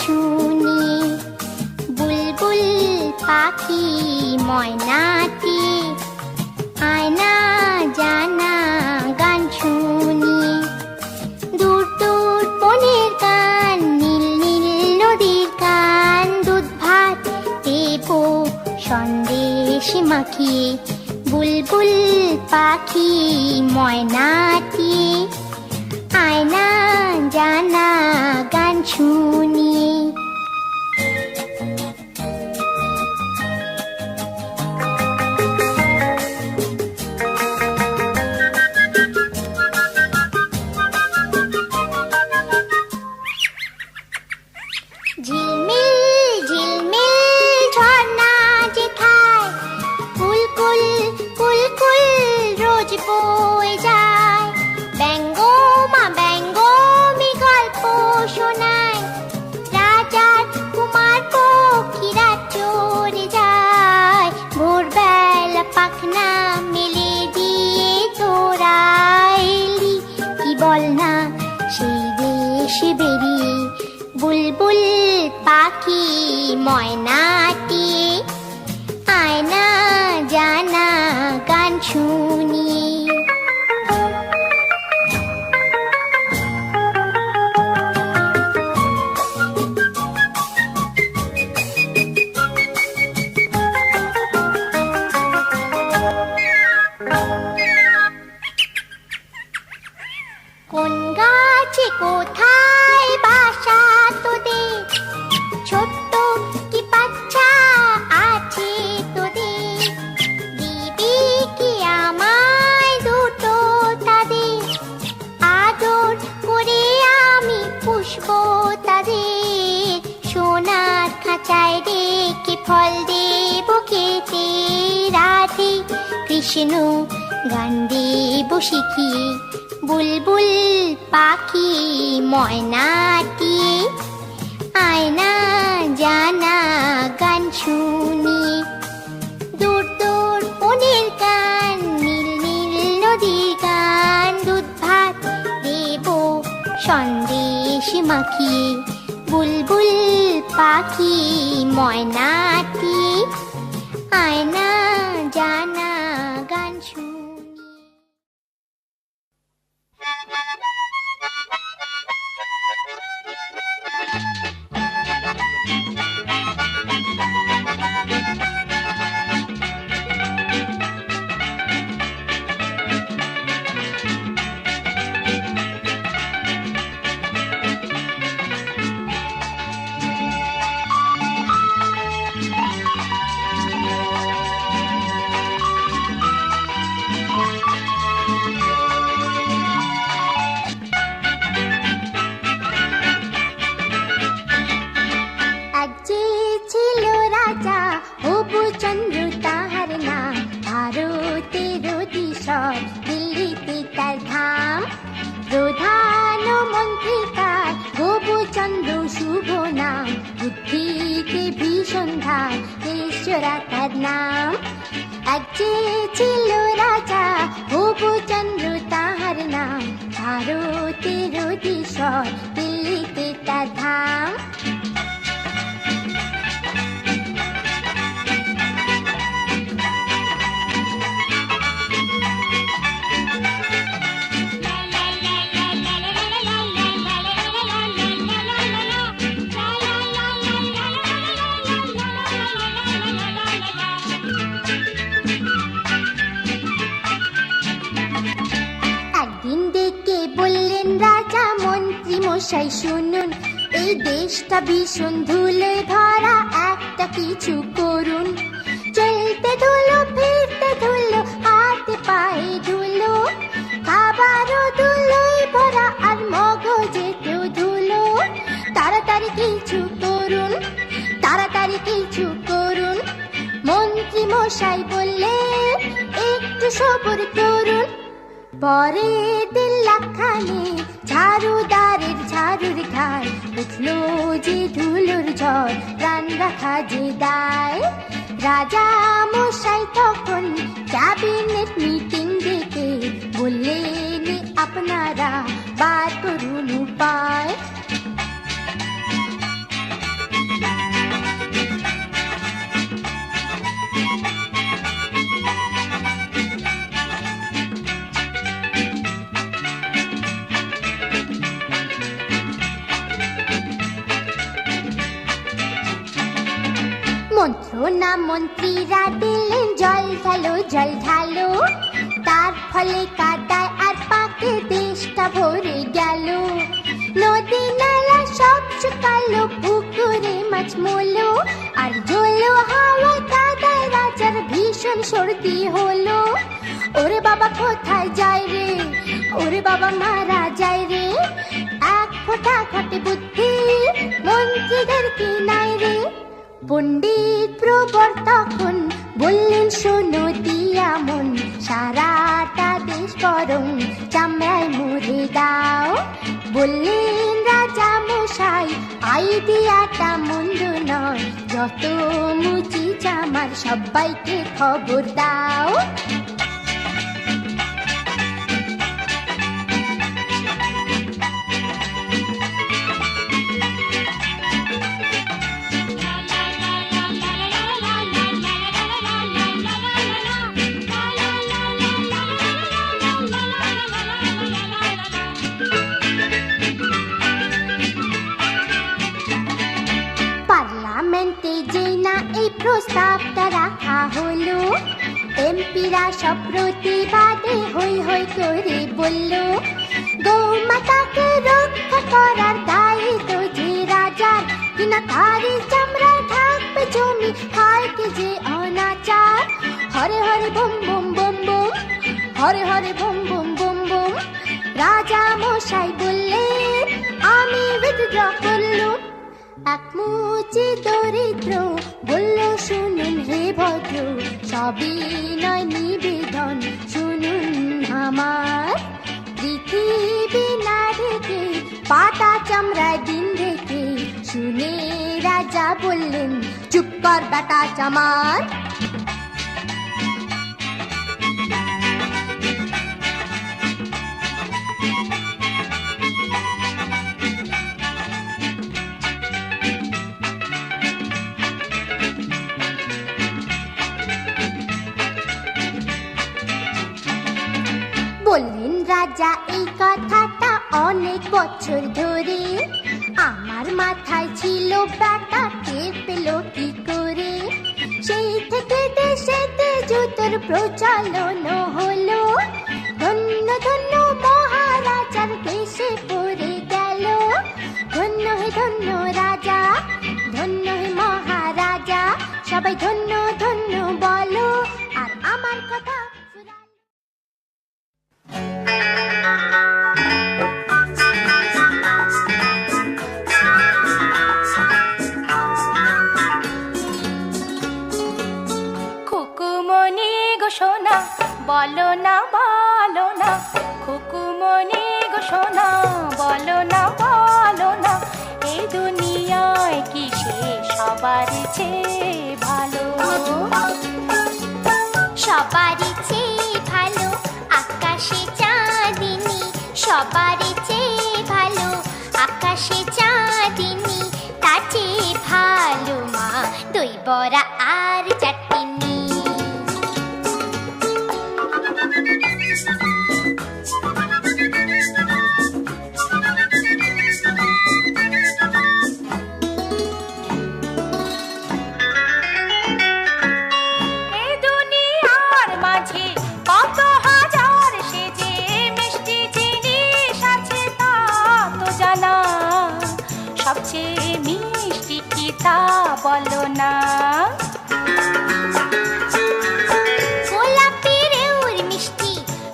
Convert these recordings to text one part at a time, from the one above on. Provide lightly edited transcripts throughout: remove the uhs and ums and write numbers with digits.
শুনিয়ে। বুলবুল পাখি ময়নাটি আয়না জানা গান শুনিয়ে। দূর দূর বনের গান, নীল নীল নদীর গান, দুধ ভাত দেবো সন্দেশ মাখিয়ে। বুলবুল পাখি ময়নাটি আয়না জানা গান শুনিয়ে। ঝিলমিল ঝিলমিল ঝর্ণা যেথায় কুলকুল কুলকুল রোজ বয়ে যায়। ব্যঙ্গমা ব্যঙ্গমি গল্প শোনায়, রাজার কুমার পক্ষীরা চড়ে যায়। ভোরবেলা পাখনা মেলে দিয়ে তোরা এলি, কি বল না সেই দেশে বেরিয়ে। বুলবুল পাখি ময়নাটি আয়না জানা গান শুনিয়ে। কোন গাছে কোথায় বাসা তোদের, ছোট্ট কি বাচ্চা আছে তোদের। দিবি কি আমায় দুটো তাদের, আদর করে আমি পুষবো তাদের। সোনার খাঁচায় রেখে ফল দেবো খেতে, রাধে কৃষ্ণ গান দেবো শিখিয়ে। বুলবুল পাখি ময়নাটি আয়না জানা গান শুনিয়ে। দূর দূর বনের গান, নীল নীল নদীর গান, দুধ ভাত দেবো সন্দেশ মাখিয়ে। বুলবুল পাখি ময়নাটি আয়না জানা গান শুনিয়ে। দিল্লিতে তার ধাম, প্রধানমন্ত্রী তার গোপচন্দ্র শুভ নাম। বুদ্ধিতে ভীষণ ধার, ঈশ্বরা তার নাম। এক যে ছিল রাজা গোপচন্দ্র তাহার নাম, ভারতের অধীশ্বর দিল্লিতে তার ধাম। মশাই শুনুন, এই দেশটা ভীষণ ধুলোয় ভরা, একটা কিছু করুন। চলতে ধুলো, ফিরতে ধুলো, হাতে পায়ে ধুলো, খাবারও ধুলোয় ভরা আর মগজেতেও ধুলো। তাড়াতাড়ি কিছু করুন, তাড়াতাড়ি কিছু করুন। মন্ত্রী মশাই বললেন, একটু সবর করুন। পরে দিন লাখানে ঝাড়ুদারের ঝাড়ুর ঠায়, উঠলো যে ধুলোর ঝড়, প্রাণ রাখা যে দায়। রাজা মশাই তখন ক্যাবিনেট মিটিং ডেকে বললেন, আপনারা বার করুন উপায়। মন্ত্রণা মন্ত্রীরা দিলেন জল ঢালো জল ঢালো, তার ফলে কাদায় আর পাকে দেশটা ভরে গেল। নদী নালা সব শুকালো, পুকুরে মাছ মলো, আর জলো হাওয়ায় কাদায় রাজার ভীষণ সর্দি হলো। ওরে বাবা কোথায় যায় রে, ওরে বাবা মারা যায় রে, এক ফোঁটা ঘটে বুদ্ধি মন্ত্রীদের কি নাই রে। পণ্ডিত প্রবর তখন বললেন শোনো দিয়া মন, সারাটা দেশ বরং চামড়ায় মুড়ে দাও। বললেন রাজা মশাই আইডিয়াটা মন্দ নয়, যত মুচি চামার সবাইকে খবর দাও। পার্লামেন্টে যে না এই প্রস্তাবটা রাখা হলো, এমপিরা সব প্রতিবাদে হই হই করে বলল, গৌমাতাকে রক্ষা করার দায়িত্ব যে রাজার, কিনা তারই চামড়া থাকবে জমি, হয় কি যে অনাচার। Hare Hare bomb bomb bomb bomb, Hare Hare bomb bomb bomb bomb. রাজা মশাই বললেন আমি উইথড্র করলুম। এক মুচি দরিদ্র বলল শুনুন হে ভদ্র, সবই নয় নিবেদন শুনুন আমার। পৃথিবী না ঢেকে পাতা চামড়ায় দিন রেখে, শুনে রাজা বললেন চুপ কর বেটা চামার। বললেন রাজা এই কথাটা অনেক বছর ধরে, আমার মাথায় ছিল ব্যাটা টের পেল কি করে। সেই থেকে দেশেতে জুতোর প্রচলন হলো, ধন্য ধন্য মহারাজার দেশে পড়ে গেল। ধন্য হে ধন্য রাজা, ধন্য হে মহারাজা, সবাই ধন্য ধন্য বলো, আর আমার কথা খুকুমনি গো সোনা বলো না বলো না, খুকুমনি গো সোনা বলো না বলো না, এই দুনিয়ায় কি সে সবার চেয়ে ভালো। সবারই চেয়ে ভালো আকাশে চাঁদিনী, সবারই চেয়ে ভালো আকাশে চাঁদিনী, তার চেয়ে ভালো মা দই বড়া আর চাটনি। সবচেয়ে মিষ্টি কি তা বলো না। গোলাপি রেউর মিষ্টি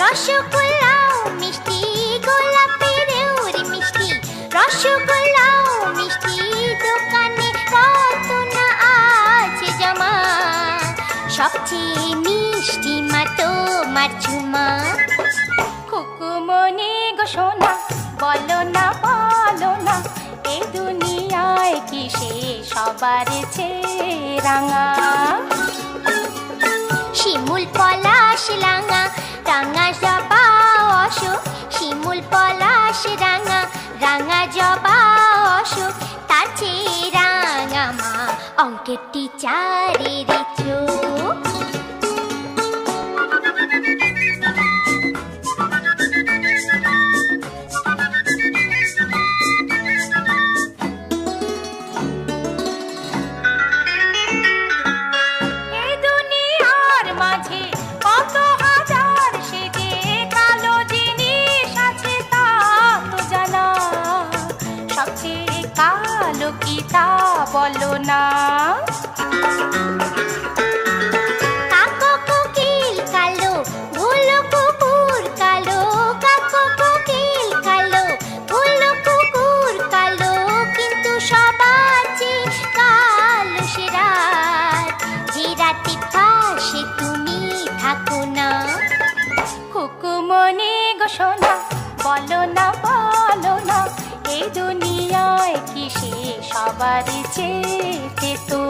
রসগোল্লাও মিষ্টি, গোলাপি রেউর মিষ্টি রসগোল্লাও মিষ্টি, দোকানে কত না আছে জমা, সবচেয়ে মিষ্টি মা তোমার ঝুমা। খুকুমনি গো সোনা বলো না বলো না, এই দুনিয়ায় কি সে সবার চেয়ে রাঙা। শিমুল পলাশ রাঙা রাঙা জবা অশোক, শিমুল পলাশ রাঙা রাঙা জবা অশোক, তার চেয়ে রাঙা মা অঙ্কের টিচারের চোখ। কালো কি তা বলো না। কাকো কোকিল কালো, ভুলো কুকুর কালো, কাকো কোকিল কালো, ভুলো কুকুর কালো, কিন্তু সবার চেয়ে কালো সে রাত, যে রাতে পাশে তুমি থাকো না। খুকুমনি গো সোনা, বলো না বলো না, এই দুনিয়ায় কি সে সবার চেয়ে তো।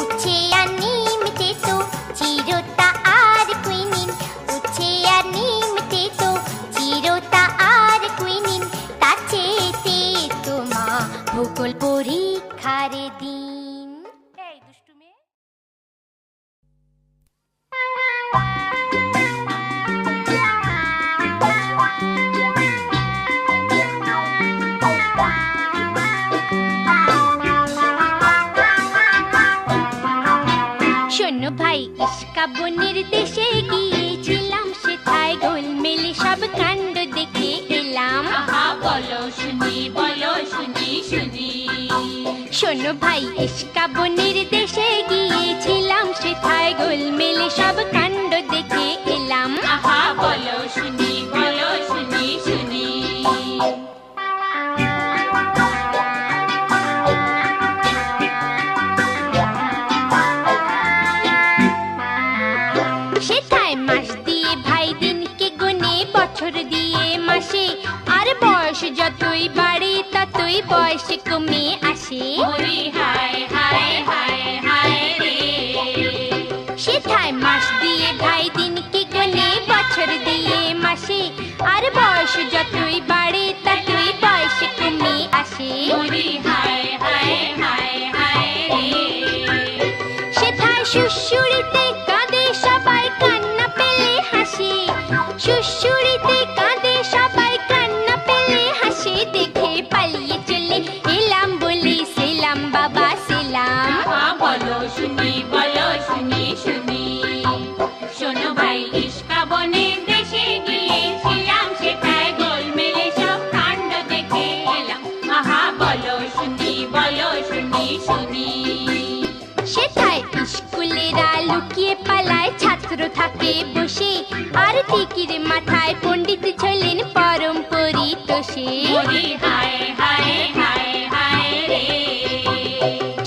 উচ্ছে আর নিম তেতো, চিরতা আর কুইনিন, উচ্ছে আর নিম তেতো, চিরতা আর কুইনিন, তার চেয়ে তোমা ভূগোল পরীক্ষার দিন। এই দুষ্টু মেয়ে। শোনো ভাই, ইস্কা বনের দেশে গিয়েছিলাম, সেথায় গোলমেলে সব কাণ্ড দেখে এলাম। বলো শুনি, বলো শুনি শুনি। শোনো ভাই, ইস্কা বনের দেশে গিয়েছিলাম, সেথায় গোলমেলে সব কাণ্ড দেখে এলাম। বলো শুনি, বলো শুনি শুনি। সেথায় মাস দিয়ে ভাই দিনকে গুনে, বছর দিয়ে মাসে, আর বয়স যতই বাড়ে ততই বয়স কমে আসে। হায় হায় হায় হায় রে। সেথায় মাস দিয়ে ভাই দিনকে গুনে, বছর দিয়ে মাসে, আর বয়স যতই বাড়ে ততই বয়স কমে আসে। হায় হায় হায় হায় রে। সেথায় সুশুড়িতে কাঁদে সবাই, কান্না পেলে হাসে, সুশুড়িতে কাঁদে সবাই, কান্না পেলে হাসে, দেখে পালিয়ে চলে এলাম বলে সেলাম বাবা সেলাম। বলো শুনি, বলো শুনি শুনি। শোনো ভাই, ইস্কা বনের দেশে গিয়েছিলাম, সেটায় গোলমেলে সব কাণ্ড দেখে এলাম। বলো শুনি, বলো শুনি শুনি। সেথায় স্কুলেরা লুকিয়ে পালায়, ছাত্র থাকে বসে, আর টিকির মাথায় পণ্ডিত ঝোলেন পরম পরিতোষে। হায় হায় হায় হায় রে।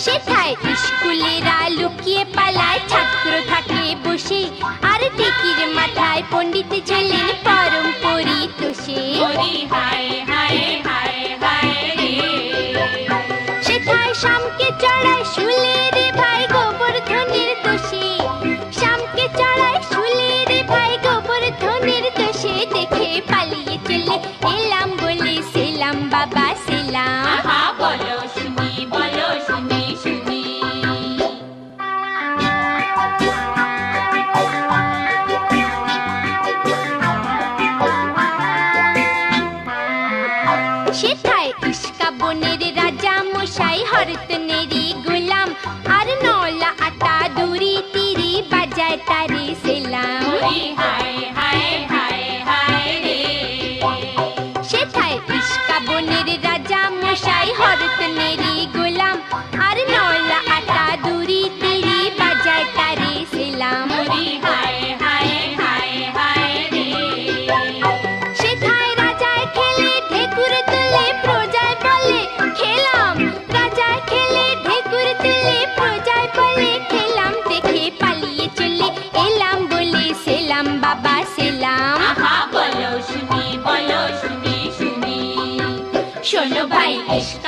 সেথায় স্কুলেরা লুকিয়ে পালায়, ছাত্র থাকে বসে, আর টিকির মাথায় পণ্ডিত ঝোলেন পরম পরিতোষে। হায় হায় হায় হায় রে। সেথায় শামকে চড়ায় শুলে রে ভাই গোবর্ধনের দোষে, শামকে চড়ায় শুলে রে ভাই গোবর্ধনের দোষে, দেখে পালিয়ে চলে এলাম বলে সেলাম বাবা সেলাম। বলো শুনি, বলো শুনি শুনি। সেথায় ইস্কা বনের রাজা মশাই, হরতনেরি গোলাম, আর নলা আটা দড়ি তিরি বাজায় তারে সেলাম। হায় হায় হায় হায় রে। সেথায় ইস্কা বনের রাজা মশাই, হরতনেরি গোলাম, আর নলা আটা দড়ি তিরি বাজায় তারে সেলাম। হায় হায় হায় হায় রে। সেথায় রাজায় খেলে ঢেকুর তুলে, প্রজায় বলে খেলাম, রাজায় খেলে ঢেকুর তুলে, প্রজায় বলে খেলাম, দেখে পালিয়ে চলে এলাম বলে সেলাম বাবা সেলাম। বলো শুনি, বলো শুনি শুনি। শোনো ভাই, ইস্কা